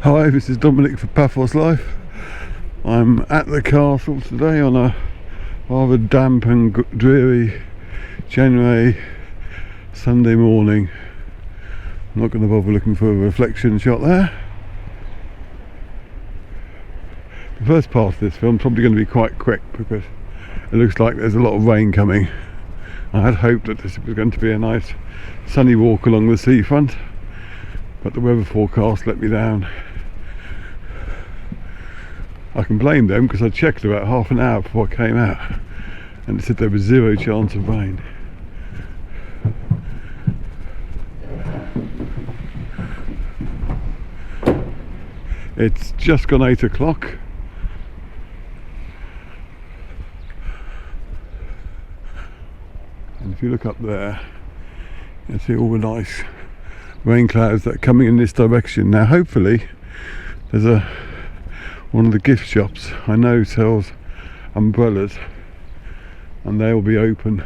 Hi, this is Dominic for Paphos Life. I'm at the castle today on a rather damp and dreary January Sunday morning. I'm not going to bother looking for a reflection shot there. The first part of this film is probably going to be quite quick because it looks like there's a lot of rain coming. I had hoped that this was going to be a nice sunny walk along the seafront, but the weather forecast let me down. I can blame them because I checked about half an hour before I came out and it said there was zero chance of rain. It's just gone 8 o'clock. And if you look up there, you see all the nice rain clouds that are coming in this direction. Now hopefully there's one of the gift shops I know sells umbrellas and they will be open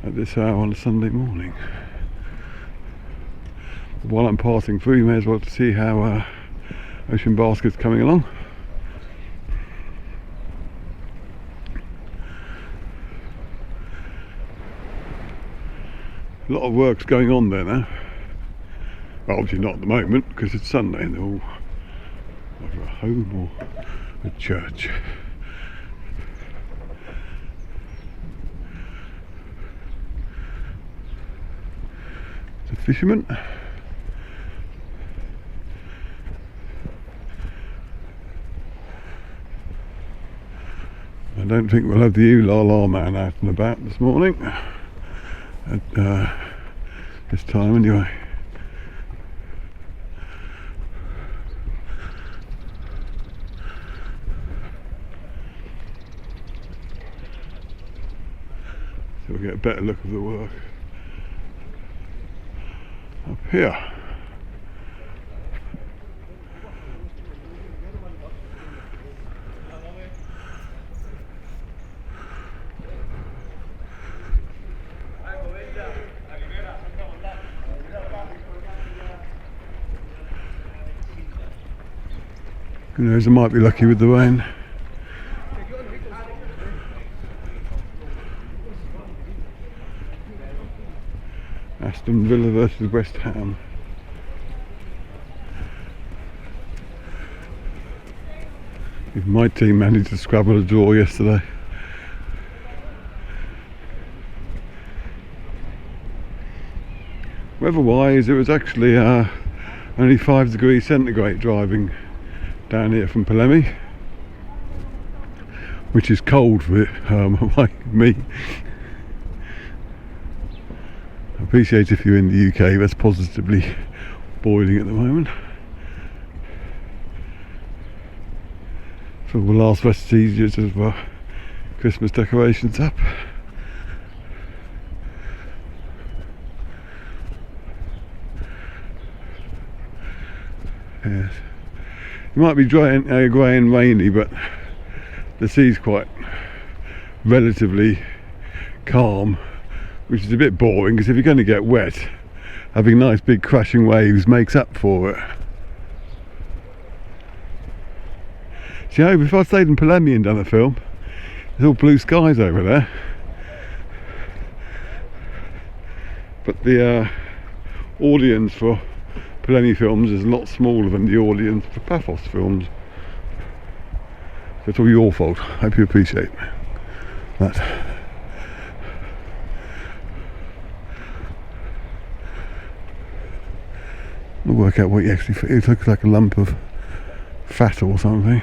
at this hour on a Sunday morning. But while I'm passing through, you may as well see how Ocean Basket's coming along. A lot of work's going on there now. Well, obviously not at the moment because it's Sunday and they're all either a home or a church. It's a fisherman. I don't think we'll have the ooh-la-la man out and about this morning at this time anyway. So we'll get a better look of the work up here. Who knows, I might be lucky with the rain. Aston Villa versus West Ham. If my team managed to scrabble a draw yesterday. Weather-wise, it was actually only 5 degrees centigrade driving down here from Polemi, which is cold for like me. I appreciate if you're in the UK, that's positively boiling at the moment. So the last vestiges of Christmas decorations up. Yes. It might be grey and rainy, but the sea's quite relatively calm, which is a bit boring because if you're going to get wet, having nice big crashing waves makes up for it. See, if I stayed in Polemi and done a film, there's all blue skies over there, but the audience for Polemi films is a lot smaller than the audience for Paphos films. So it's all your fault. I hope you appreciate that. I'll work out what you actually feel. It looks like a lump of fat or something.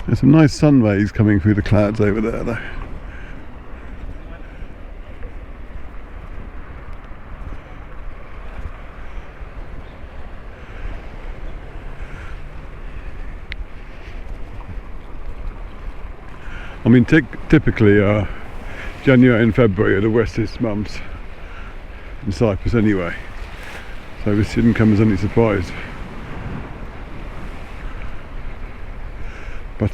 There's some nice sun rays coming through the clouds over there though. I mean, typically January and February are the wettest months in Cyprus anyway, so this didn't come as any surprise. But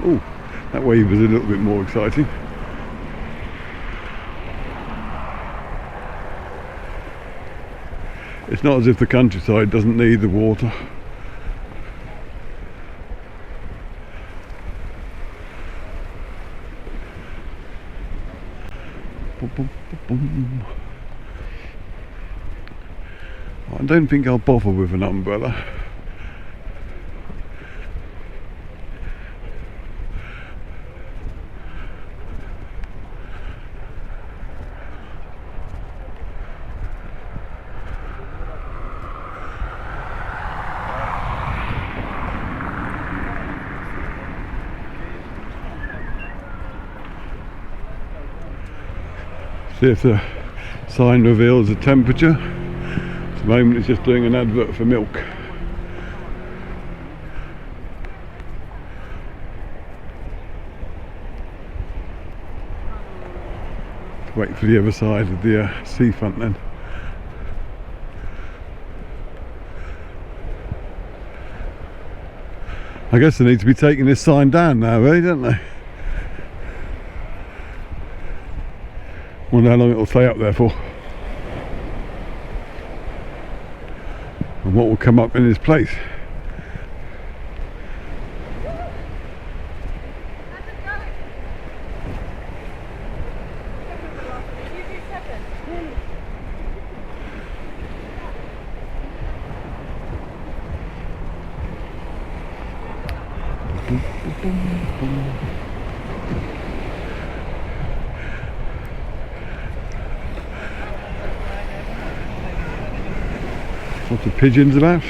Oh, that wave was a little bit more exciting. It's not as if the countryside doesn't need the water. I don't think I'll bother with an umbrella. See if the sign reveals the temperature. At the moment it's just doing an advert for milk. Wait for the other side of the seafront then. I guess they need to be taking this sign down now, really, don't they? Wonder how long it will stay up there for, and what will come up in its place. Lots of pigeons about.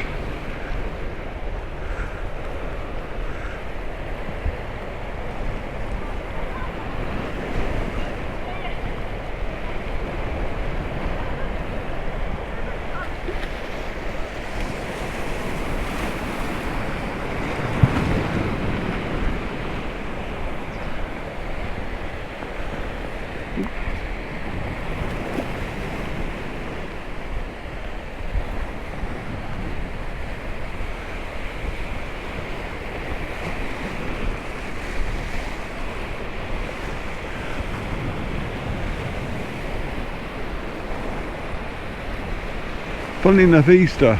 Funnily enough, Easter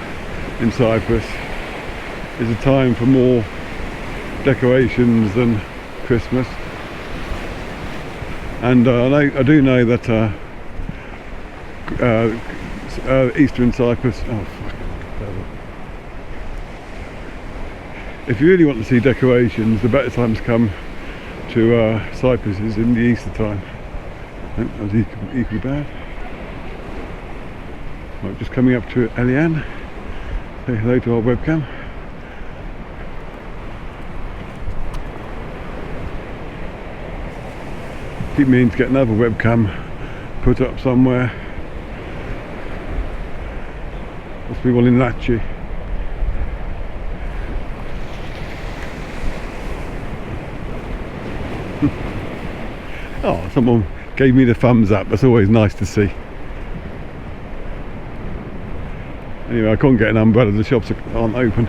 in Cyprus is a time for more decorations than Christmas, and I do know that Easter in Cyprus, if you really want to see decorations, the better time to come to Cyprus is in the Easter time. That was equally bad. Right, just coming up to Eliane, say hello to our webcam. Keep meaning to get another webcam put up somewhere. Must be one in Latchi. Oh, someone gave me the thumbs up, that's always nice to see. Anyway, I couldn't get an umbrella, the shops aren't open.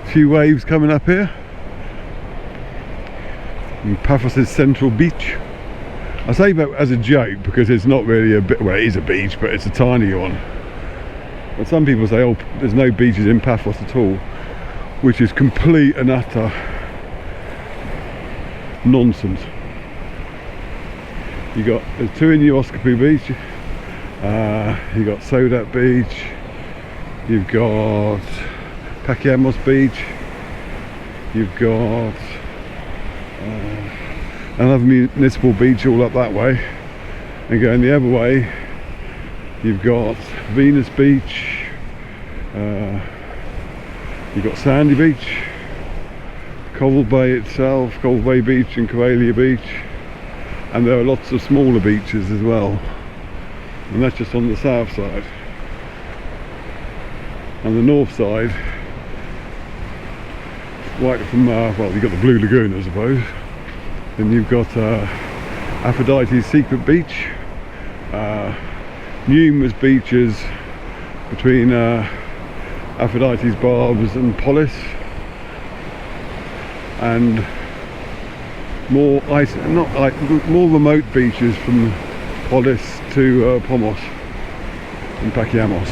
A few waves coming up here. And Paphos' central beach. I say that as a joke because it's not really a bit, well, it is a beach, but it's a tiny one. But some people say, oh, there's no beaches in Paphos at all, which is complete and utter nonsense. There's two in Euskopou Beach, you got Sodat Beach, you've got Pakiamos Beach, you've got another municipal beach all up that way, and going the other way you've got Venus Beach, you've got Sandy Beach, Coral Bay itself, Coral Bay Beach and Coralia Beach. And there are lots of smaller beaches as well, and that's just on the south side. On the north side, right from well, you've got the Blue Lagoon, I suppose. Then you've got Aphrodite's Secret Beach, numerous beaches between Aphrodite's Barbs and Polis, and more more remote beaches from Polis to Pomos and Pakiamos.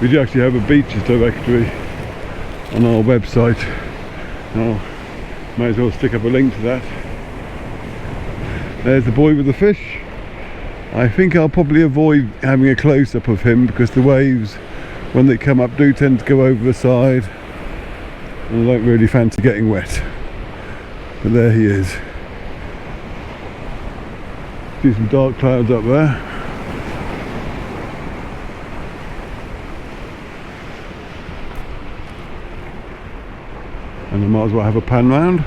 We do actually have a beaches directory on our website. Now, might as well stick up a link to that. There's the boy with the fish. I think I'll probably avoid having a close-up of him because the waves, when they come up, do tend to go over the side, and I don't really fancy getting wet. But there he is. See some dark clouds up there. And I might as well have a pan round.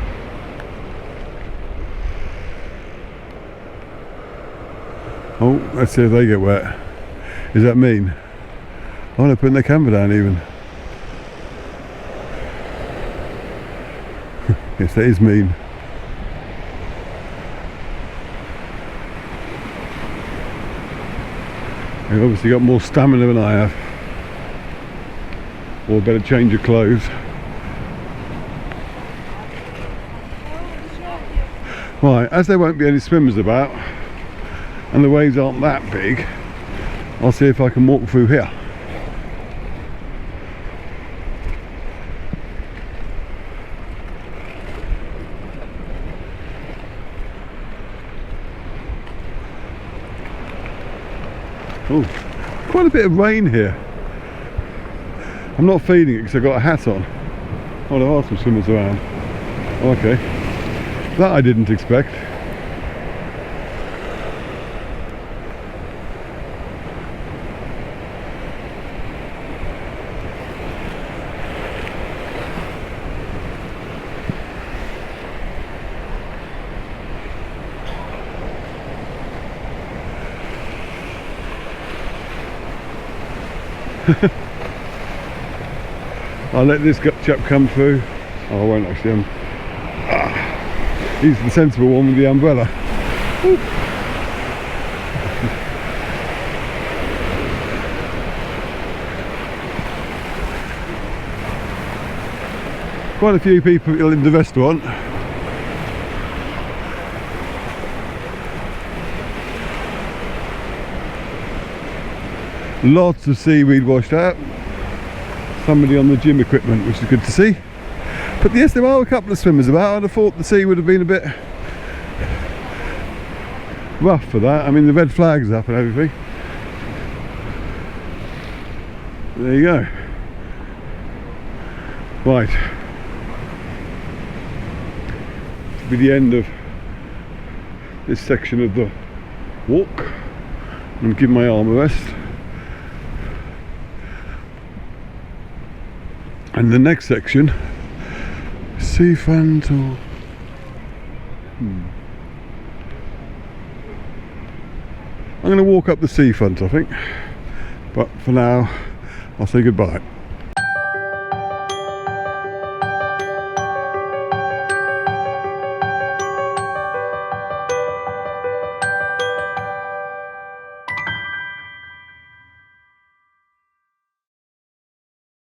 Oh, let's see if they get wet. Is that mean? Oh, they're putting their camera down even. Yes, that is mean. They've obviously got more stamina than I have. Or a better change of clothes. Right, as there won't be any swimmers about and the waves aren't that big, I'll see if I can walk through here. Oh, quite a bit of rain here. I'm not feeling it because I've got a hat on. Oh, there are some swimmers around. Okay. That I didn't expect. I'll let this chap come through. Oh, I won't actually. He's the sensible one with the umbrella. Ooh. Quite a few people in the restaurant. Lots of seaweed washed out. Somebody on the gym equipment, which is good to see. But yes, there are a couple of swimmers about. I'd have thought the sea would have been a bit rough for that. I mean, the red flag's up and everything. There you go. Right. This will be the end of this section of the walk. I'm going to give my arm a rest. And the next section, seafront or I'm going to walk up the seafront, I think, but for now I'll say goodbye.